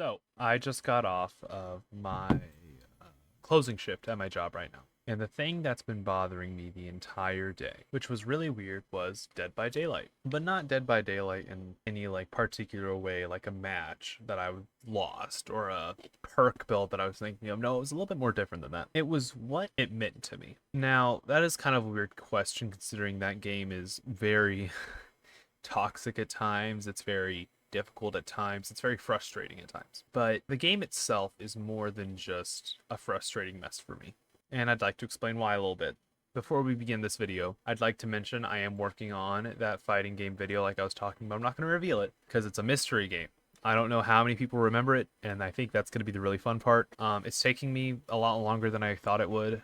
So, I just got off of my closing shift at my job right now. And the thing that's been bothering me the entire day, which was really weird, was Dead by Daylight. But not Dead by Daylight in any particular way, like a match that I lost or a perk build that I was thinking of. No, it was a little bit more different than that. It was what it meant to me. Now, that is kind of a weird question considering that game is very toxic at times. It's very difficult at times. It's very frustrating at times. But the game itself is more than just a frustrating mess for me. And I'd like to explain why a little bit. Before we begin this video, I'd like to mention I am working on that fighting game video like I was talking about. I'm not going to reveal it because it's a mystery game. I don't know how many people remember it, and I think that's going to be the really fun part. It's taking me a lot longer than I thought it would.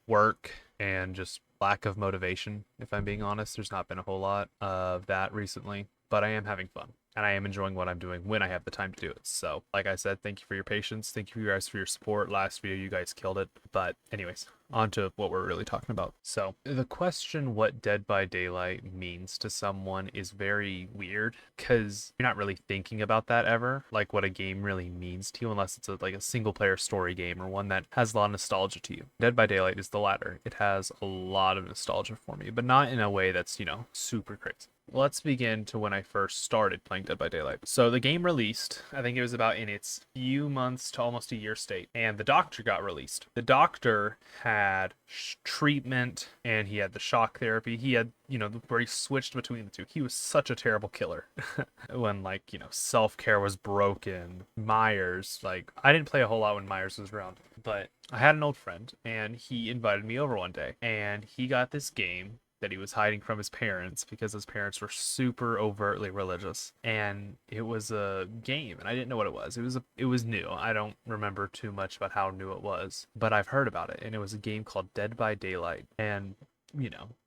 Work and just lack of motivation, if I'm being honest. There's not been a whole lot of that recently, but I am having fun. And I am enjoying what I'm doing when I have the time to do it. So, like I said, thank you for your patience. Thank you guys for your support. Last video, you guys killed it. But anyways, on to what we're really talking about. So, the question what Dead by Daylight means to someone is very weird because you're not really thinking about that ever, like what a game really means to you, unless it's like a single player story game or one that has a lot of nostalgia to you. Dead by Daylight is the latter. It has a lot of nostalgia for me, but not in a way that's, super crazy. Let's begin to when I first started playing Dead by Daylight. So the game released, I think it was about in its few months to almost a year state, and the Doctor got released. The Doctor had treatment and he had the shock therapy. He had, where he switched between the two. He was such a terrible killer. When self-care was broken. Myers, I didn't play a whole lot when Myers was around, but I had an old friend and he invited me over one day and he got this game that he was hiding from his parents because his parents were super overtly religious, and it was a game and I didn't know what it was. It was new. I don't remember too much about how new it was, but I've heard about it, and it was a game called Dead by Daylight. And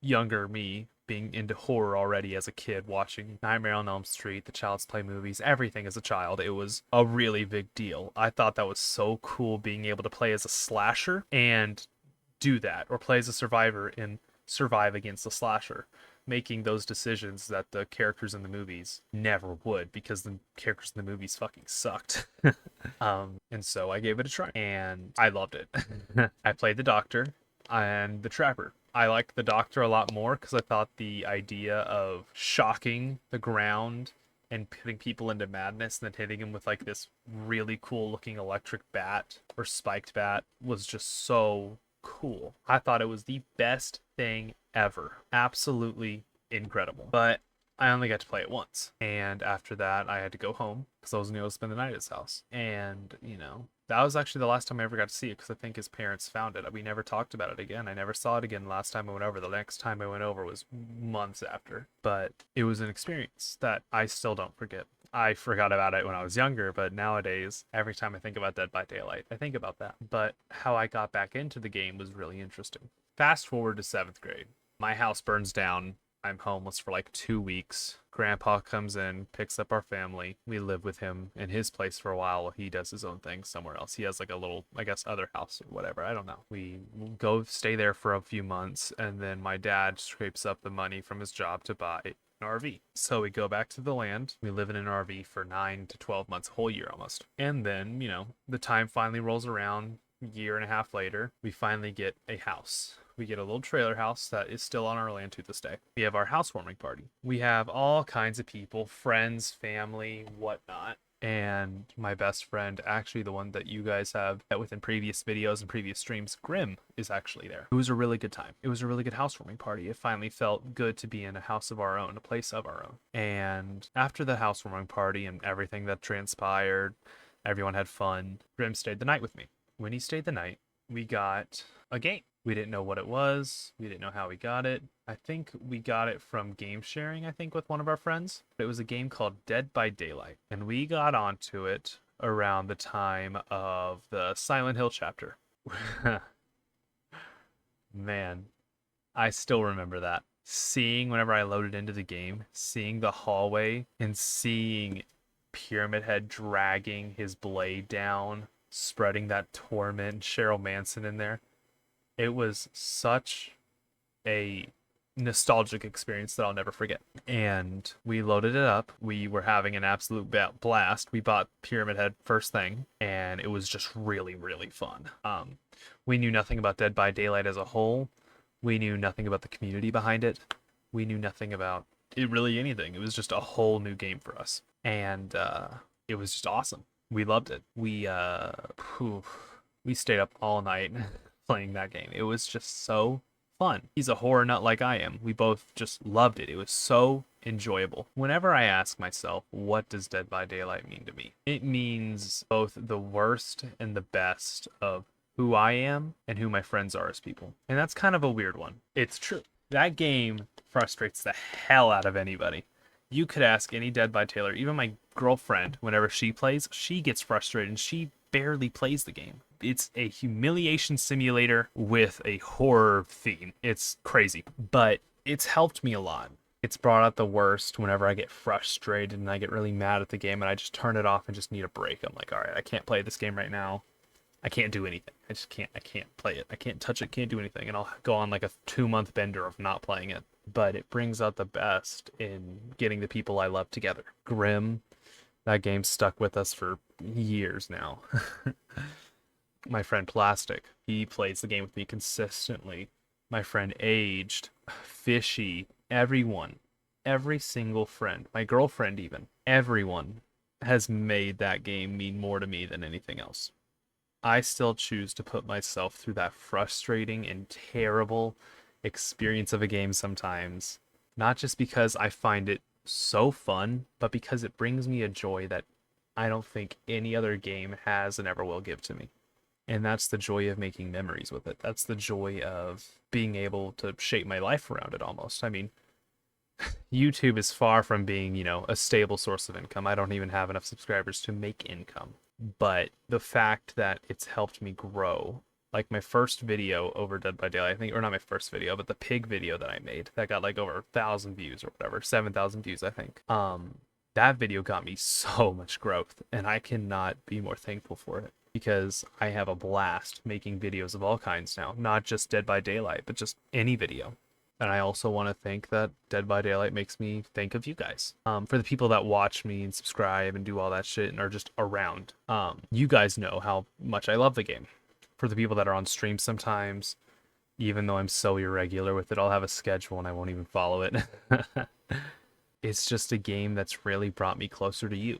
younger me being into horror already as a kid, watching Nightmare on Elm Street, the Child's Play movies, everything as a child, it was a really big deal. I thought that was so cool, being able to play as a slasher and do that, or play as a survivor and survive against the slasher, making those decisions that the characters in the movies never would, because the characters in the movies fucking sucked. And so I gave it a try and I loved it. I played the Doctor and the Trapper. I liked the Doctor a lot more because I thought the idea of shocking the ground and putting people into madness and then hitting them with this really cool looking electric bat or spiked bat was just so cool. I thought it was the best thing ever. Absolutely incredible. But I only got to play it once. And after that, I had to go home because I was going to spend the night at his house. And, that was actually the last time I ever got to see it because I think his parents found it. We never talked about it again. I never saw it again last time I went over. The next time I went over was months after. But it was an experience that I still don't forget. I forgot about it when I was younger, but nowadays, every time I think about Dead by Daylight, I think about that. But how I got back into the game was really interesting. Fast forward to 7th grade. My house burns down. I'm homeless for 2 weeks. Grandpa comes in, picks up our family. We live with him in his place for a while while he does his own thing somewhere else. He has a little, I guess, other house or whatever. I don't know. We go stay there for a few months, and then my dad scrapes up the money from his job to buy an RV. So we go back to the land. We live in an RV for 9 to 12 months, a whole year almost. And then, the time finally rolls around. A year and a half later, we finally get a house. We get a little trailer house that is still on our land to this day. We have our housewarming party. We have all kinds of people, friends, family, whatnot. And my best friend, actually the one that you guys have met with in previous videos and previous streams, Grim, is actually there. It was a really good time. It was a really good housewarming party. It finally felt good to be in a house of our own, a place of our own. And after the housewarming party and everything that transpired, everyone had fun. Grim stayed the night with me. When he stayed the night, we got a game. We didn't know what it was. We didn't know how we got it. I think we got it from game sharing, with one of our friends. It was a game called Dead by Daylight. And we got onto it around the time of the Silent Hill chapter. Man, I still remember that. Seeing, whenever I loaded into the game, seeing the hallway and seeing Pyramid Head dragging his blade down, spreading that torment, Cheryl Manson in there. It was such a nostalgic experience that I'll never forget. And we loaded it up. We were having an absolute blast. We bought Pyramid Head first thing, and it was just really, really fun. We knew nothing about Dead by Daylight as a whole. We knew nothing about the community behind it. We knew nothing about it really anything. It was just a whole new game for us, and it was just awesome. We loved it. We stayed up all night playing that game. It was just so fun. He's a horror nut like I am. We both just loved it. It was so enjoyable. Whenever I ask myself, what does Dead by Daylight mean to me? It means both the worst and the best of who I am and who my friends are as people. And that's kind of a weird one. It's true. That game frustrates the hell out of anybody. You could ask any Dead by Taylor, even my girlfriend, whenever she plays, she gets frustrated and she barely plays the game. It's a humiliation simulator with a horror theme. It's crazy, but it's helped me a lot. It's brought out the worst whenever I get frustrated and I get really mad at the game and I just turn it off and just need a break. I'm like, all right, I can't play this game right now. I can't do anything. I can't play it. I can't touch it, can't do anything. And I'll go on like a 2-month bender of not playing it. But it brings out the best in getting the people I love together. Grim, that game stuck with us for years now. My friend Plastic, he plays the game with me consistently. My friend Aged, Fishy, everyone, every single friend, my girlfriend even, everyone has made that game mean more to me than anything else. I still choose to put myself through that frustrating and terrible experience of a game sometimes, not just because I find it so fun, but because it brings me a joy that I don't think any other game has and ever will give to me. And that's the joy of making memories with it. That's the joy of being able to shape my life around it almost. I mean, YouTube is far from being, a stable source of income. I don't even have enough subscribers to make income. But the fact that it's helped me grow, like my first video over Dead by Daylight, I think, or not my first video, but the pig video that I made that got like over 1,000 views or whatever, 7,000 views, I think. That video got me so much growth, and I cannot be more thankful for it because I have a blast making videos of all kinds now, not just Dead by Daylight, but just any video. And I also want to think that Dead by Daylight makes me think of you guys. For the people that watch me and subscribe and do all that shit and are just around, you guys know how much I love the game. For the people that are on stream sometimes, even though I'm so irregular with it, I'll have a schedule and I won't even follow it. It's just a game that's really brought me closer to you,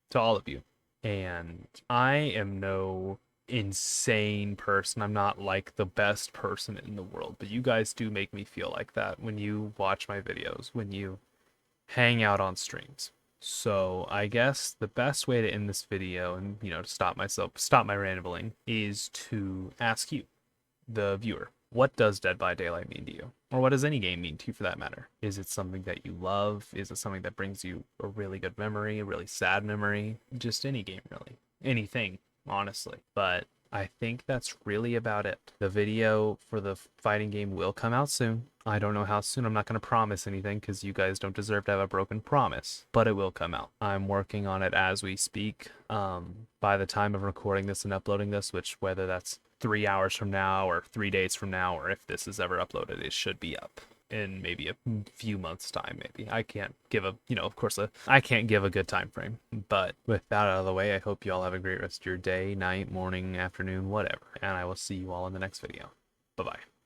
to all of you. And I am no insane person. I'm not like the best person in the world, but you guys do make me feel like that when you watch my videos, when you hang out on streams. So I guess the best way to end this video and, to stop my rambling is to ask you, the viewer, what does Dead by Daylight mean to you? Or what does any game mean to you for that matter? Is it something that you love? Is it something that brings you a really good memory, a really sad memory? Just any game, really. Anything, honestly. But I think that's really about it. The video for the fighting game will come out soon. I don't know how soon. I'm not going to promise anything because you guys don't deserve to have a broken promise, but it will come out. I'm working on it as we speak. By the time of recording this and uploading this, which whether that's 3 hours from now or 3 days from now, or if this is ever uploaded, it should be up in maybe a few months time. Maybe I can't give I can't give a good time frame, but with that out of the way, I hope you all have a great rest of your day, night, morning, afternoon, whatever, and I will see you all in the next video. Bye bye.